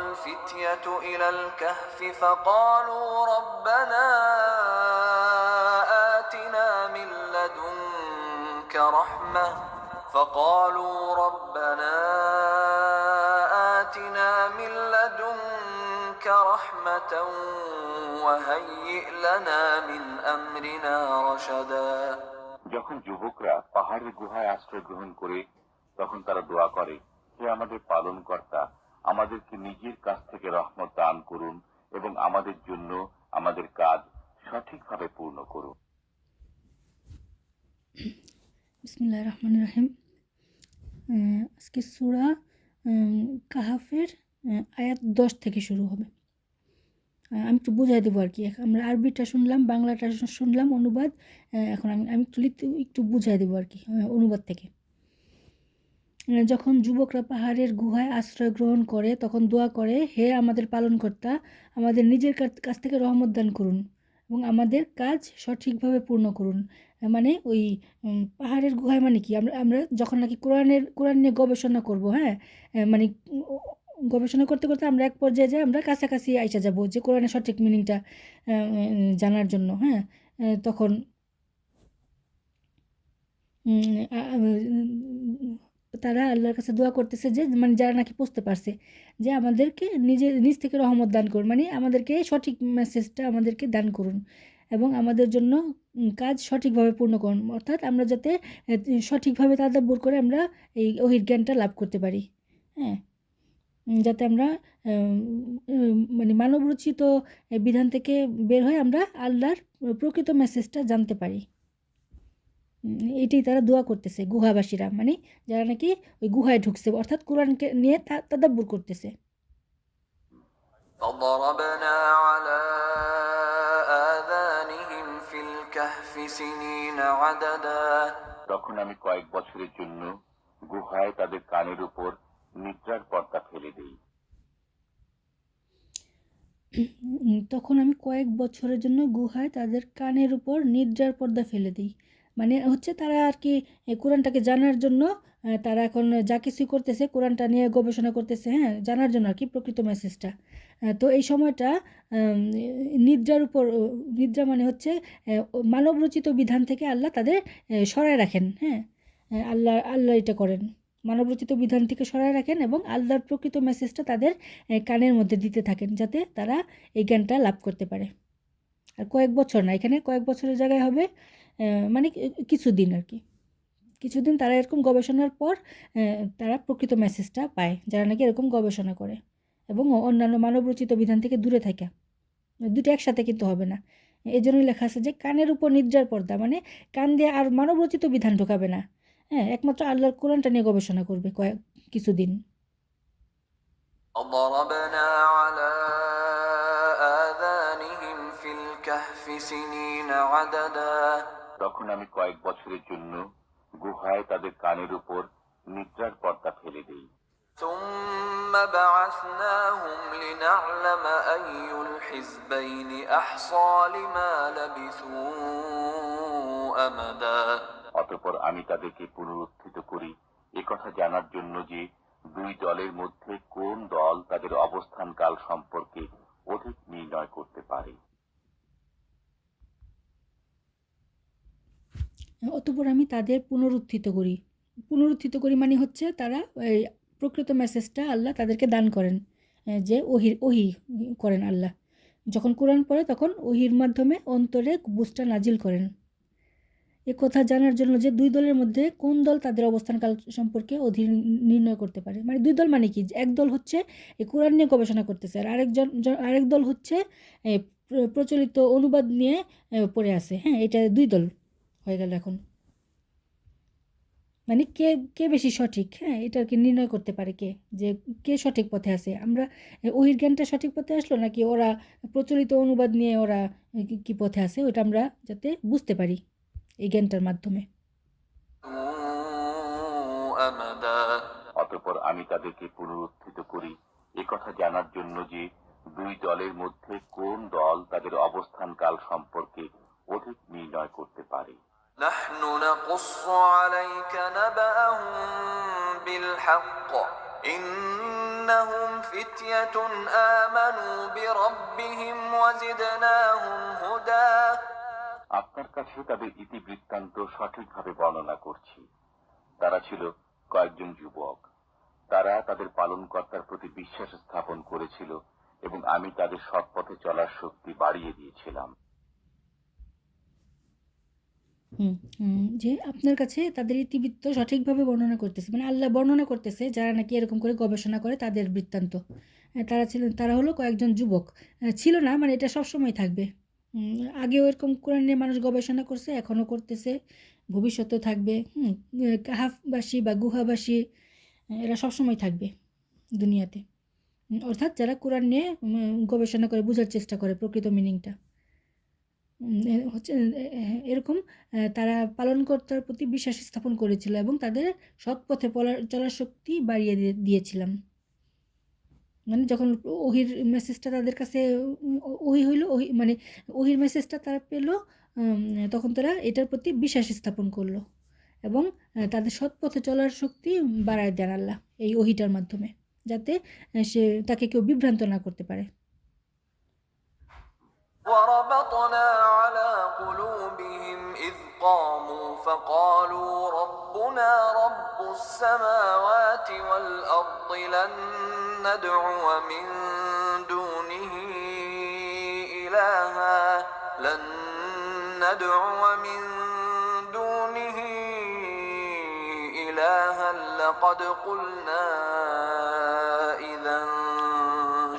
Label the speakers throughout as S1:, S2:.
S1: الفتية إلى الكهف فقالوا ربنا آتنا من لدنك رحمة فقالوا ربنا آتنا من لدنك رحمة وهيئ لنا من أمرنا رشدا.
S2: যখন যুবকরা পাহাড়ের গুহায় আশ্রয় গ্রহণ করে তখন তারা দোয়া করে, হে আমাদের পালনকর্তা, আমাদেরকে নিজের কাছ থেকে রহমত দান করুন এবং আমাদের জন্য আমাদের কাজ সঠিকভাবে পূর্ণ করুন।
S3: বিসমিল্লাহির রহমানির রহিম। আজকে সূরা কাহাফের আয়াত 10 থেকে শুরু হবে। আমি একটু বুঝাই দেবো আর কি। আমরা আরবিটা শুনলাম, বাংলাটা শুনলাম অনুবাদ। এখন আমি একটু বুঝাই দেবো আর কি অনুবাদ থেকে। যখন যুবকরা পাহাড়ের গুহায় আশ্রয় গ্রহণ করে তখন দোয়া করে, হে আমাদের পালনকর্তা, আমাদের নিজের কাছ থেকে রহমত দান করুন এবং আমাদের কাজ সঠিকভাবে পূর্ণ করুন। মানে ওই পাহাড়ের গুহায় মানে কি, আমরা যখন নাকি কোরআন নিয়ে গবেষণা করব, হ্যাঁ, মানে গবেষণা করতে করতে আমরা এক পর্যায়ে যাই, আমরা কাছাকাছি আইসা যাব যে কোরআনের সঠিক মিনিংটা জানার জন্য। হ্যাঁ, তখন তারা আল্লাহর কাছে দোয়া করতেছে যে মানে যারা নাকি বুঝতে পারছে যে আমাদেরকে নিজ থেকে রহমত দান করুন, মানে আমাদেরকে সঠিক মেসেজটা আমাদেরকে দান করুন এবং আমাদের জন্য কাজ সঠিকভাবে পূর্ণ করুন, অর্থাৎ আমরা যাতে সঠিকভাবে তাদাব্বুর করে আমরা এই ওহীর জ্ঞানটা লাভ করতে পারি। হ্যাঁ, যাতে আমরা মানে মানবরচিত বিধান থেকে বের হয়ে আমরা আল্লাহর প্রকৃত মেসেজটা জানতে পারি। এটাই তারা দোয়া করতেছে গুহাবাসীরা, মানে যারা নাকি ওই গুহায় ঢুকছে, অর্থাৎ কোরআনকে নিয়ে তাদাব্বুর করতেছে।
S1: فضربنا على آذانهم في الكهف سنين عددا.
S2: তখন আমি কয়েক বছরের জন্য গুহায় তাদের কানের উপর নিদ্রার পর্দা ফেলে দিই।
S3: তখন আমি কয়েক বছরের জন্য গুহায় তাদের কানের উপর নিদ্রার পর্দা ফেলে দিই, মানে হচ্ছে তারা আর কি কোরআনটাকে জানার জন্য তারা এখন যা কিছুই করতেছে কোরআনটা নিয়ে গবেষণা করতেছে, হ্যাঁ, জানার জন্য আর কি প্রকৃত মেসেজটা। তো এই সময়টা নিদ্রার উপর, নিদ্রা মানে হচ্ছে মানবরচিত বিধান থেকে আল্লাহ তাদের সরায় রাখেন। হ্যাঁ, আল্লাহ এটা করেন, মানবরচিত বিধান থেকে সরায় রাখেন এবং আল্লাহর প্রকৃত মেসেজটা তাদের কানের মধ্যে দিতে থাকেন যাতে তারা এই জ্ঞানটা লাভ করতে পারে। আর কয়েক বছর না, এখানে কয়েক বছরের জায়গায় হবে মানে কিছুদিন আর কি, কিছুদিন তারা এরকম গবেষণার পর তারা প্রকৃত মেসেজটা পায়, যারা নাকি এরকম গবেষণা করে এবং অন্যান্য মানবরচিত বিধান থেকে দূরে থাকে। দুটো একসাথে কিন্তু হবে না। এই জন্যই লেখা আছে যে কানের উপর নিদ্রার পর্দা, মানে কান দিয়ে আর মানবরচিত বিধান ঢোকাবে না। হ্যাঁ, একমাত্র আল্লাহর কোরআনটা নিয়ে গবেষণা করবে কিছুদিন।
S1: ضربنا على آذانهم في الكهف سنين عددا.
S2: তখন আমি কয়েক বছরের জন্য গুহায় তাদের কানের উপর নিদ্রার পর্দা ফেলে দিই।
S1: ثم بعثناهم لنعلم أي الحزبين أحصى لما لبثوا أمدا.
S2: অতঃপর আমি তাদেরকে পুনরুত্থিত করি একথা জানার জন্য যে দুই দলের মধ্যে কোন দল তাদের অবস্থানকাল সম্পর্কে অধিক নির্ণয় করতে পারে।
S3: অতঃপর আমি তাদের পুনরুত্থিত করি মানে হচ্ছে তারা প্রকৃত মেসেজটা আল্লাহ তাদেরকে দান করেন, যে ওহি করেন আল্লাহ। যখন কোরআন পড়ে তখন ওহির মাধ্যমে অন্তরে বুঝটা নাজিল করেন। এ কথা জানার জন্য যে দুই দলের মধ্যে কোন দল তাদের অবস্থানকাল সম্পর্কে অধীর নির্ণয় করতে পারে। মানে দুই দল মানে কি, এক দল হচ্ছে এই কোরআন নিয়ে গবেষণা করতেছে আর আরেক দল হচ্ছে প্রচলিত অনুবাদ নিয়ে পড়ে আছে। হ্যাঁ, এটা দুই দল হয়ে গেল এখন। মানে কে বেশি সঠিক, হ্যাঁ, এটা আর কি নির্ণয় করতে পারে যে কে সঠিক পথে আছে। আমরা ওহির জ্ঞানটা সঠিক পথে আসলো নাকি ওরা প্রচলিত অনুবাদ নিয়ে ওরা কি পথে আছে, ওইটা আমরা যাতে বুঝতে পারি এই জ্ঞানটার মাধ্যমে।
S2: অতঃপর আমি তাদেরকে পুনরুত্থিত করি একথা জানার জন্য যে দুই দলের মধ্যে কোন দল তাদের অবস্থানকাল সম্পর্কে অধিক নির্ণয় করতে পারে।
S1: نحن نقص عليك نبأهم بالحق إنهم فتية آمنوا بربهم وزدناهم هدى
S2: আপনার কাছে তাদের ইতিবৃত্তান্ত সঠিকভাবে বর্ণনা করছি। তারা ছিল কয়েকজন যুবক। তারা তাদের পালনকর্তার প্রতি বিশ্বাস স্থাপন করেছিল এবং আমি তাদের সৎ পথে চলার শক্তি বাড়িয়ে দিয়েছিলাম।
S3: যে আপনার কাছে তাদের ইতিবৃত্ত সঠিকভাবে বর্ণনা করতেছে, মানে আল্লাহ বর্ণনা করতেছে যারা নাকি এরকম করে গবেষণা করে তাদের বৃত্তান্ত। তারা হলো কয়েকজন যুবক। ছিল না, মানে এটা সবসময় থাকবে। আগেও এরকম কোরআন নিয়ে মানুষ গবেষণা করছে, এখনও করতেছে, ভবিষ্যতেও থাকবে। কাহাফবাসী বা গুহাবাসী এরা সবসময় থাকবে দুনিয়াতে। অর্থাৎ যারা কোরআন নিয়ে গবেষণা করে বোঝার চেষ্টা করে প্রকৃত মিনিংটা। হচ্ছে এরকম তারা পালনকর্তার প্রতি বিশ্বাস স্থাপন করেছিল এবং তাদের সৎ পথে চলার শক্তি বাড়িয়ে দিয়েছিলাম। মানে যখন ওহির মেসেজটা তাদের কাছে ওহি হইল, মানে ওহির মেসেজটা তারা পেল, তখন তারা এটার প্রতি বিশ্বাস স্থাপন করলো এবং তাদের সৎ পথে চলার শক্তি বাড়ায় দেন আল্লাহ এই ওহিটার মাধ্যমে, যাতে তাকে কেউ বিভ্রান্ত না করতে পারে।
S1: وربطنا على قلوبهم إذ قاموا فقالوا ربنا رب السماوات والأرض لن ندعو من دونه إلها لن ندعو من دونه إلها لقد قلنا إذا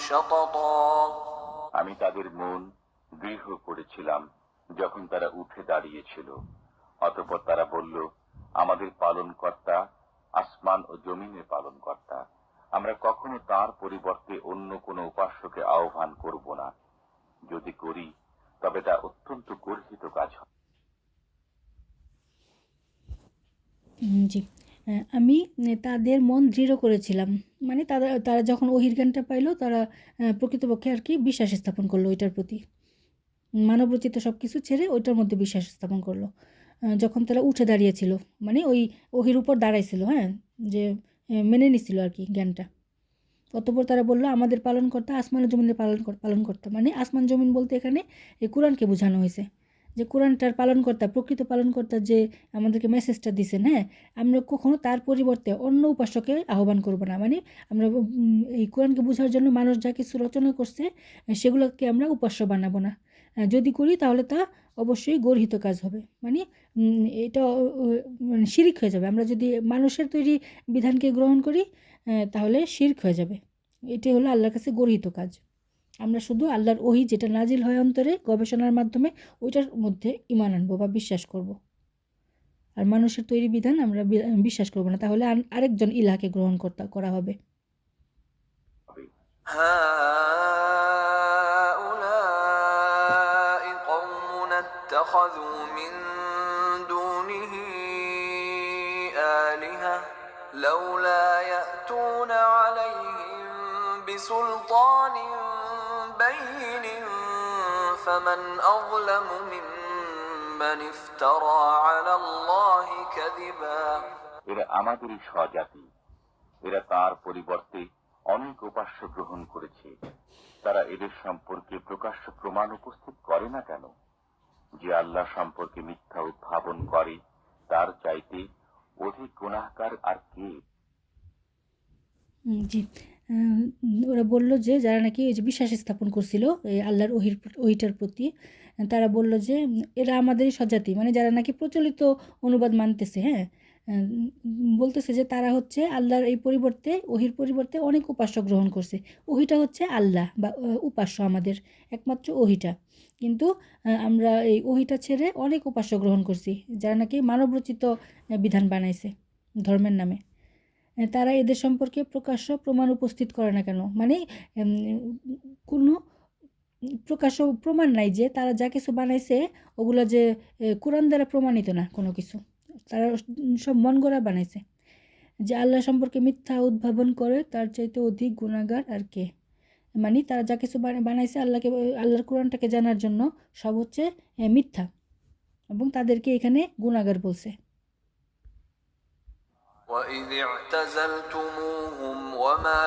S1: شططا
S2: আমি তাদের মন দৃঢ় করেছিলাম যখন তারা উঠে দাঁড়িয়েছিল। অতঃপর তারা বলল, আমাদের পালনকর্তা আসমান ও জমিনের পালনকর্তা, আমরা কখনো তার পরিবর্তে অন্য কোনো উপাস্যকে আহ্বান করব না। যদি করি তবে তা অত্যন্ত গর্হিত কাজ হবে।
S3: জি, আমি তাদের মন দৃঢ় করেছিলাম, মানে তারা যখন ওহির জ্ঞানটা পাইলো, তারা প্রকৃতপক্ষে আর কি বিশ্বাস স্থাপন করলো ওইটার প্রতি, মানবরচিত সব কিছু ছেড়ে ওইটার মধ্যে বিশ্বাস স্থাপন করলো। যখন তারা উঠে দাঁড়িয়েছিল, মানে ওই ওহির উপর দাঁড়াইছিল, হ্যাঁ, যে মেনে নিছিল আর কি জ্ঞানটা। অতঃপর তারা বললো, আমাদের পালনকর্তা আসমান ও জমিনের পালনকর্তা, মানে আসমান জমিন বলতে এখানে এই কোরআনকে বোঝানো হয়েছে, যে কোরআনটার পালনকর্তা, প্রকৃত পালনকর্তা যে আমাদেরকে মেসেজটা দিছেন, হ্যাঁ, আমরা কখনো তার পরিবর্তে অন্য উপাস্যকে আহ্বান করব না। মানে আমরা এই কোরআনকে বোঝার জন্য মানুষ যা কিছু রচনা করছে সেগুলোকে আমরা উপাস্য বানাবো না। যদি করি তাহলে তা অবশ্যই গর্হিত কাজ হবে, মানে এটা মানে শিরিক হয়ে যাবে। আমরা যদি মানুষের তৈরি বিধানকে গ্রহণ করি তাহলে শিরক হয়ে যাবে। এটাই হলো আল্লাহর কাছে গর্হিত কাজ। আমরা শুধু আল্লাহর ওহি যেটা নাজিল হয় অন্তরে গবেষণার মাধ্যমে ওইটার মধ্যে ঈমান আনবো বা বিশ্বাস করব। আর মানুষের তৈরি বিধান আমরা বিশ্বাস করব না, তাহলে আরেকজন ইলাহকে গ্রহণ করা হবে।
S1: هؤلاء قوم اتخذوا من دونه آلهة لولا يأتون عليهم بسلطان بين فمن أظلم ممن افترى على الله كذبا
S2: এরা আমাদেরই স্বজাতি, এরা তার পরিবর্তে অনেক উপাস্য গ্রহণ করেছে। তারা এদের সম্পর্কে প্রকাশ্য প্রমাণ উপস্থিত করে না কেন? যে আল্লাহ সম্পর্কে মিথ্যা উদ্ভাবন করে তার চাইতে অধিক গুনাহগার আর কে?
S3: জি, ওরা বলল যে যারা নাকি ওই যে বিশ্বাস স্থাপন করছিল এই আল্লাহর ওহিটার প্রতি, তারা বলল যে এরা আমাদেরই স্বজাতি, মানে যারা নাকি প্রচলিত অনুবাদ মানতেছে, হ্যাঁ, বলতেছে যে তারা হচ্ছে আল্লাহর এই পরিবর্তে, ওহির পরিবর্তে অনেক উপাস্য গ্রহণ করছে। ওহিটা হচ্ছে আল্লাহ বা উপাস্য, আমাদের একমাত্র ওহিটা, কিন্তু আমরা এই ওহিটা ছেড়ে অনেক উপাস্য গ্রহণ করছি যারা নাকি মানবরচিত বিধান বানাইছে ধর্মের নামে। তারা এদের সম্পর্কে প্রকাশ্য প্রমাণ উপস্থিত করে না কেন? মানে কোনো প্রকাশ্য প্রমাণ নাই যে তারা যা কিছু বানাইছে ওগুলো যে কোরআন দ্বারা প্রমাণিত না কোনো কিছু, তারা সব মন গড়া বানাইছে। যে আল্লাহ সম্পর্কে মিথ্যা উদ্ভাবন করে তার চাইতে অধিক গুনাহগার আর কে? মানে তারা যা কিছু বানাইছে আল্লাহর কোরআনটাকে জানার জন্য সব হচ্ছে মিথ্যা, এবং তাদেরকে এখানে গুনাহগার বলছে।
S1: وإذ اعتزلتموهم وما